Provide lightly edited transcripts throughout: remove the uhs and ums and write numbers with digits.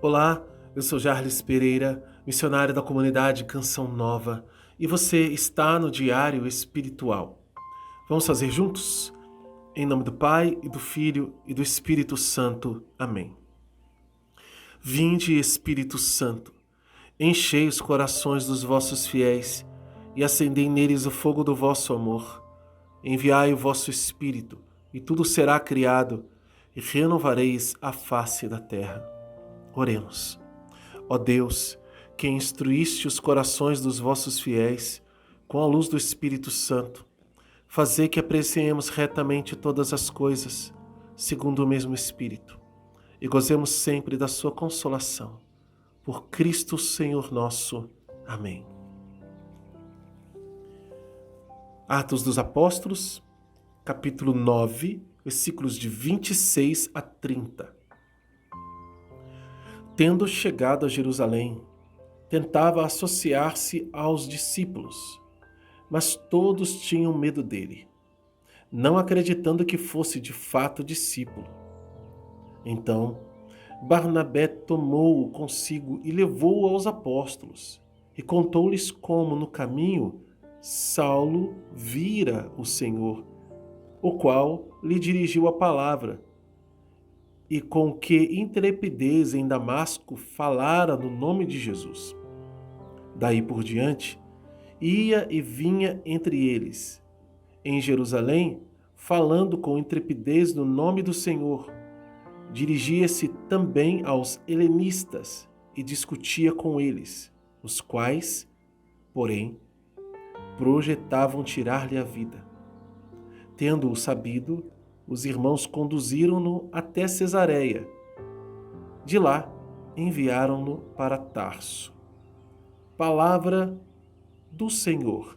Olá, eu sou Jarles Pereira, missionário da comunidade Canção Nova, e você está no Diário Espiritual. Vamos fazer juntos? Em nome do Pai, e do Filho, e do Espírito Santo. Amém. Vinde, Espírito Santo, enchei os corações dos vossos fiéis, e acendei neles o fogo do vosso amor. Enviai o vosso Espírito, e tudo será criado, e renovareis a face da terra. Oremos. Ó Deus, que instruíste os corações dos vossos fiéis com a luz do Espírito Santo, fazei que apreciemos retamente todas as coisas, segundo o mesmo Espírito, e gozemos sempre da sua consolação. Por Cristo Senhor nosso. Amém. Atos dos Apóstolos, capítulo 9, versículos de 26 a 30. Tendo chegado a Jerusalém, tentava associar-se aos discípulos, mas todos tinham medo dele, não acreditando que fosse de fato discípulo. Então, Barnabé tomou-o consigo e levou-o aos apóstolos, e contou-lhes como, no caminho, Saulo vira o Senhor, o qual lhe dirigiu a palavra, e com que intrepidez em Damasco falara no nome de Jesus. Daí por diante, ia e vinha entre eles, em Jerusalém, falando com intrepidez no nome do Senhor. Dirigia-se também aos helenistas e discutia com eles, os quais, porém, projetavam tirar-lhe a vida. Tendo-o sabido, os irmãos conduziram-no até Cesareia. De lá, enviaram-no para Tarso. Palavra do Senhor.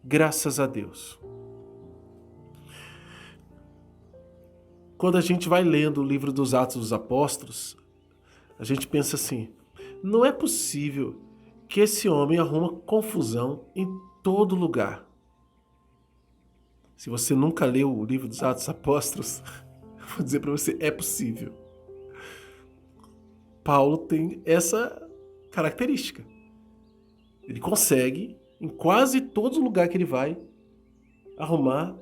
Graças a Deus. Quando a gente vai lendo o livro dos Atos dos Apóstolos, a gente pensa assim, não é possível que esse homem arruma confusão em todo lugar. Se você nunca leu o livro dos Atos dos Apóstolos, vou dizer para você, é possível. Paulo tem essa característica. Ele consegue, em quase todo lugar que ele vai, arrumar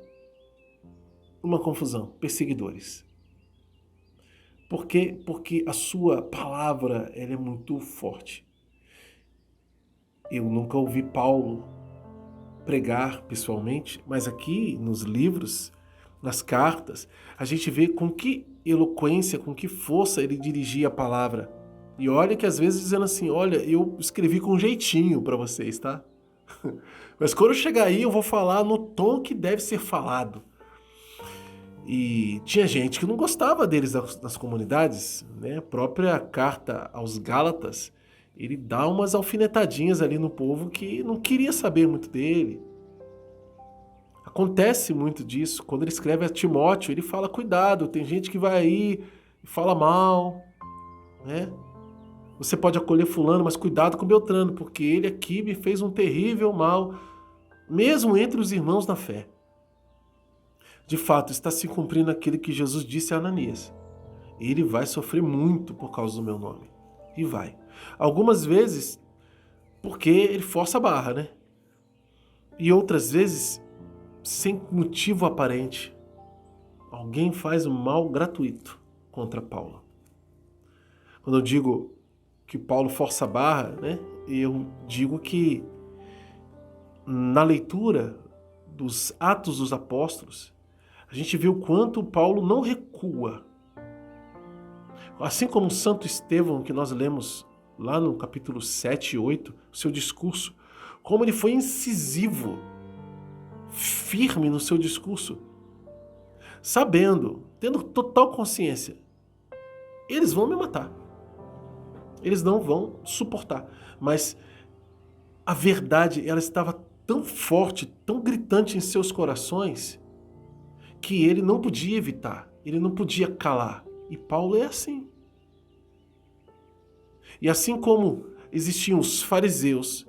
uma confusão, perseguidores. Por quê? Porque a sua palavra ela é muito forte. Eu nunca ouvi Paulo pregar pessoalmente, mas aqui nos livros, nas cartas, a gente vê com que eloquência, com que força ele dirigia a palavra. E olha que às vezes dizendo assim, olha, eu escrevi com um jeitinho para vocês, tá? Mas quando eu chegar aí eu vou falar no tom que deve ser falado. E tinha gente que não gostava deles nas comunidades, né? A própria carta aos Gálatas, ele dá umas alfinetadinhas ali no povo que não queria saber muito dele. Acontece muito disso. Quando ele escreve a Timóteo, ele fala, cuidado, tem gente que vai aí e fala mal, né? Você pode acolher fulano, mas cuidado com Beltrano, porque ele aqui me fez um terrível mal, mesmo entre os irmãos na fé. De fato, está se cumprindo aquilo que Jesus disse a Ananias. Ele vai sofrer muito por causa do meu nome. E vai. Algumas vezes, porque ele força a barra, né? E outras vezes, sem motivo aparente. Alguém faz um mal gratuito contra Paulo. Quando eu digo que Paulo força a barra, né? Eu digo que na leitura dos Atos dos Apóstolos, a gente vê o quanto Paulo não recua. Assim como o Santo Estevão, que nós lemos lá no capítulo 7 e 8, o seu discurso, como ele foi incisivo, firme no seu discurso, sabendo, tendo total consciência, eles vão me matar. Eles não vão suportar. Mas a verdade, ela estava tão forte, tão gritante em seus corações, que ele não podia evitar, ele não podia calar. E Paulo é assim. E assim como existiam os fariseus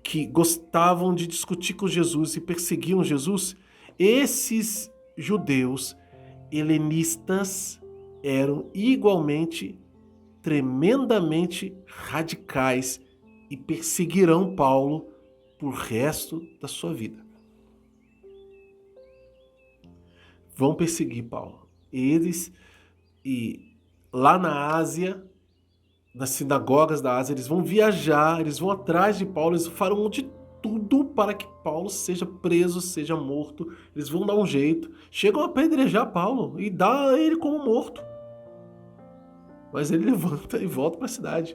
que gostavam de discutir com Jesus e perseguiam Jesus, esses judeus helenistas eram igualmente tremendamente radicais e perseguirão Paulo por resto da sua vida. Vão perseguir Paulo. Eles, e lá na Ásia, nas sinagogas da Ásia, eles vão viajar, eles vão atrás de Paulo, eles farão de tudo para que Paulo seja preso, seja morto. Eles vão dar um jeito. Chegam a apedrejar Paulo e dá ele como morto. Mas ele levanta e volta para a cidade.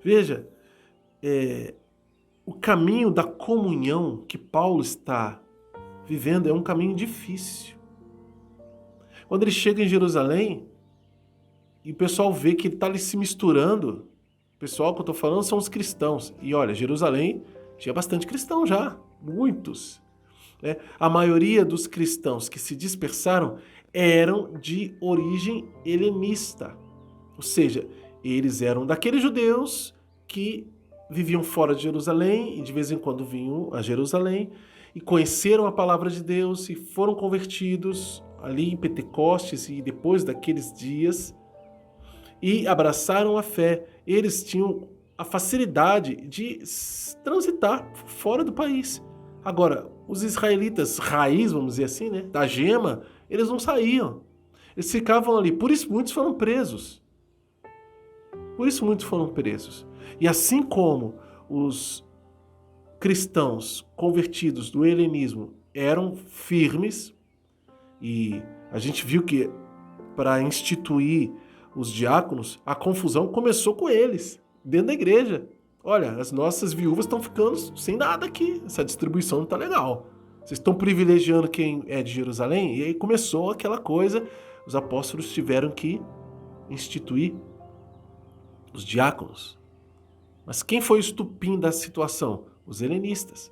Veja, o caminho da comunhão que Paulo está vivendo é um caminho difícil. Quando ele chega em Jerusalém, e o pessoal vê que ele está ali se misturando, o pessoal que eu estou falando são os cristãos. E olha, Jerusalém tinha bastante cristão já, muitos. Né? A maioria dos cristãos que se dispersaram eram de origem helenista. Ou seja, eles eram daqueles judeus que viviam fora de Jerusalém e de vez em quando vinham a Jerusalém e conheceram a palavra de Deus e foram convertidos ali em Pentecostes e depois daqueles dias e abraçaram a fé. Eles tinham a facilidade de transitar fora do país. Agora, os israelitas raiz, vamos dizer assim, né, da gema, eles não saíam. Eles ficavam ali. Por isso muitos foram presos. E assim como os cristãos convertidos do helenismo eram firmes, e a gente viu que para instituir os diáconos, a confusão começou com eles, dentro da igreja. Olha, as nossas viúvas estão ficando sem nada aqui, essa distribuição não está legal. Vocês estão privilegiando quem é de Jerusalém? E aí começou aquela coisa, os apóstolos tiveram que instituir os diáconos. Mas quem foi o estupim da situação? Os helenistas.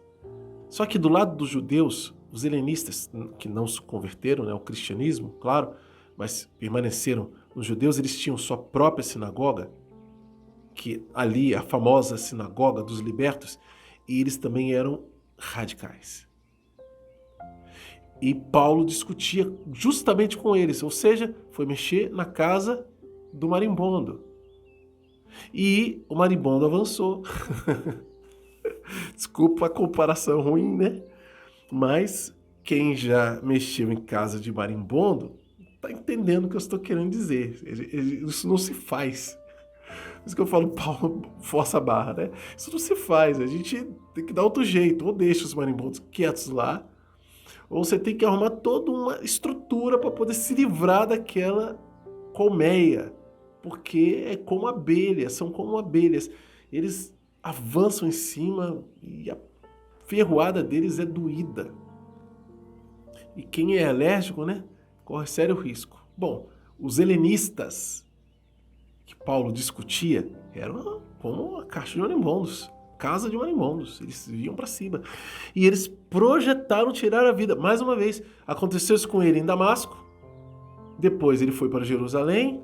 Só que do lado dos judeus, os helenistas, que não se converteram ao cristianismo, claro, mas permaneceram nos judeus, eles tinham sua própria sinagoga, que ali, a famosa sinagoga dos libertos, e eles também eram radicais. E Paulo discutia justamente com eles, ou seja, foi mexer na casa do marimbondo. E o marimbondo avançou. Desculpa a comparação ruim, né? Mas quem já mexeu em casa de marimbondo tá entendendo o que eu estou querendo dizer. Isso não se faz. Por isso que eu falo, Paulo, força a barra, né? Isso não se faz. A gente tem que dar outro jeito. Ou deixa os marimbondos quietos lá, ou você tem que arrumar toda uma estrutura para poder se livrar daquela colmeia. Porque é como abelhas, são como abelhas. Eles avançam em cima e a ferroada deles é doída. E quem é alérgico, né, corre sério risco. Bom, os helenistas que Paulo discutia eram como a caixa de marimbondos, casa de marimbondos. Eles iam para cima. E eles projetaram tirar a vida. Mais uma vez, aconteceu isso com ele em Damasco. Depois ele foi para Jerusalém.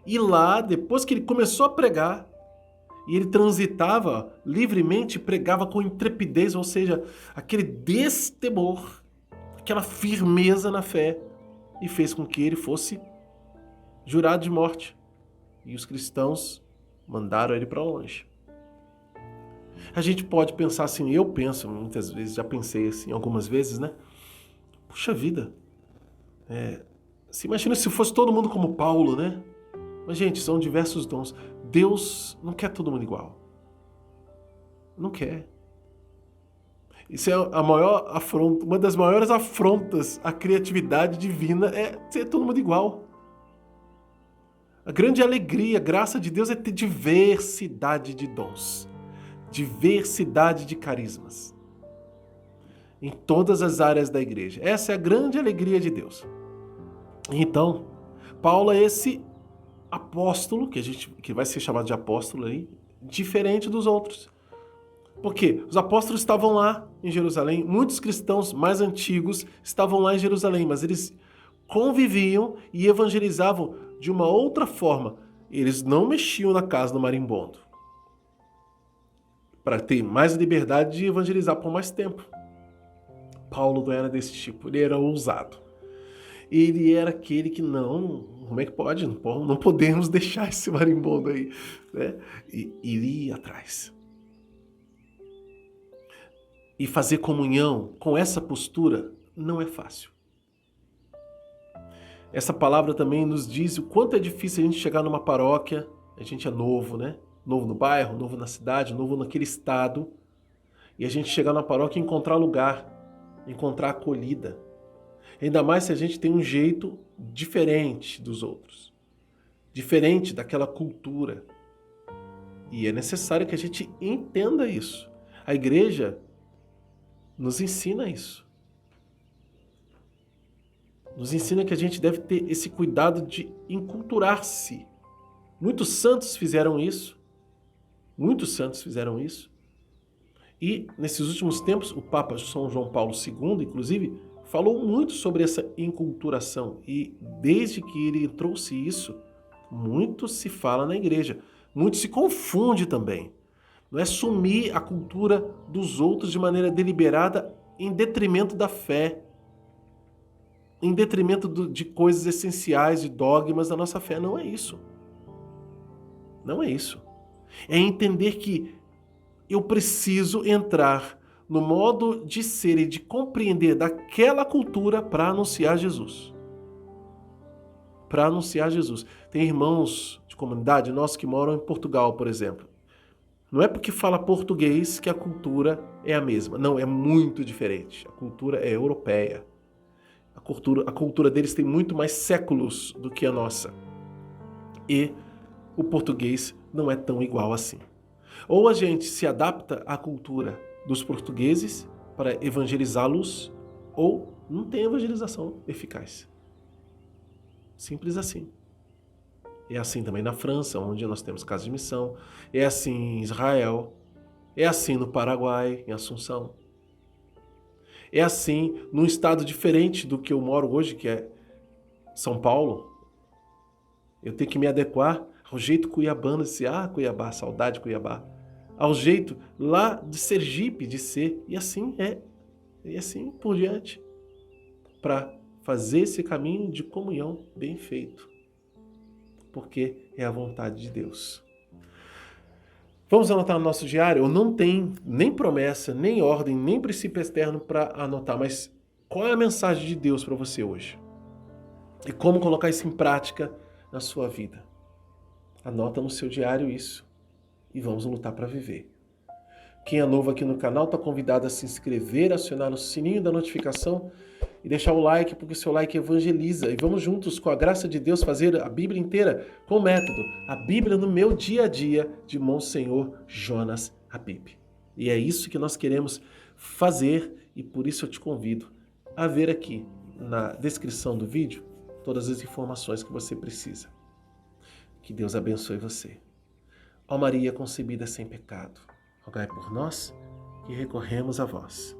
E lá, depois que ele começou a pregar, e ele transitava livremente, pregava com intrepidez, ou seja, aquele destemor, aquela firmeza na fé, e fez com que ele fosse jurado de morte. E os cristãos mandaram ele para longe. A gente pode pensar assim, eu penso muitas vezes, já pensei assim algumas vezes, né? Puxa vida, se imagina se fosse todo mundo como Paulo, né? Mas, gente, são diversos dons. Deus não quer todo mundo igual. Não quer. Isso é a maior afronta, uma das maiores afrontas à criatividade divina é ser todo mundo igual. A grande alegria, a graça de Deus é ter diversidade de dons, diversidade de carismas em todas as áreas da igreja. Essa é a grande alegria de Deus. Então, Paulo é esse apóstolo, que vai ser chamado de apóstolo aí, diferente dos outros. Porque os apóstolos estavam lá em Jerusalém, muitos cristãos mais antigos estavam lá em Jerusalém, mas eles conviviam e evangelizavam de uma outra forma. Eles não mexiam na casa do marimbondo, para ter mais liberdade de evangelizar por mais tempo. Paulo não era desse tipo, ele era ousado. Ele era aquele que não Como é que pode? Não podemos deixar esse marimbondo aí, né? E ir atrás. E fazer comunhão com essa postura não é fácil. Essa palavra também nos diz o quanto é difícil a gente chegar numa paróquia, a gente é novo, né? Novo no bairro, novo na cidade, novo naquele estado, e a gente chegar na paróquia e encontrar lugar, encontrar acolhida. Ainda mais se a gente tem um jeito diferente dos outros, diferente daquela cultura. E é necessário que a gente entenda isso. A igreja nos ensina isso. Nos ensina que a gente deve ter esse cuidado de enculturar-se. Muitos santos fizeram isso. Muitos santos fizeram isso. E, nesses últimos tempos, o Papa São João Paulo II, inclusive, falou muito sobre essa enculturação. E, desde que ele trouxe isso, muito se fala na igreja. Muito se confunde também. Não é sumir a cultura dos outros de maneira deliberada em detrimento da fé, em detrimento de coisas essenciais, de dogmas da nossa fé. Não é isso. Não é isso. É entender que eu preciso entrar no modo de ser e de compreender daquela cultura para anunciar Jesus. Para anunciar Jesus. Tem irmãos de comunidade nossos que moram em Portugal, por exemplo. Não é porque fala português que a cultura é a mesma. Não, é muito diferente. A cultura é europeia. A cultura deles tem muito mais séculos do que a nossa. E o português não é tão igual assim. Ou a gente se adapta à cultura dos portugueses para evangelizá-los, ou não tem evangelização eficaz. Simples assim. É assim também na França, onde nós temos casa de missão. É assim em Israel. É assim no Paraguai, em Assunção. É assim num estado diferente do que eu moro hoje, que é São Paulo. Eu tenho que me adequar ao jeito cuiabano de ser. Cuiabá, saudade de Cuiabá. Ao jeito lá de Sergipe de ser. E assim é. E assim por diante. Para fazer esse caminho de comunhão bem feito. Porque é a vontade de Deus. Vamos anotar no nosso diário? Não tem nem promessa, nem ordem, nem princípio externo para anotar, mas qual é a mensagem de Deus para você hoje? E como colocar isso em prática na sua vida? Anota no seu diário isso e vamos lutar para viver. Quem é novo aqui no canal está convidado a se inscrever, acionar o sininho da notificação e deixar o like, porque o seu like evangeliza. E vamos juntos, com a graça de Deus, fazer a Bíblia inteira com o método A Bíblia no Meu Dia a Dia, de Monsenhor Jonas Habib. E é isso que nós queremos fazer e por isso eu te convido a ver aqui na descrição do vídeo todas as informações que você precisa. Que Deus abençoe você. Ó Maria concebida sem pecado, rogai por nós que recorremos a vós.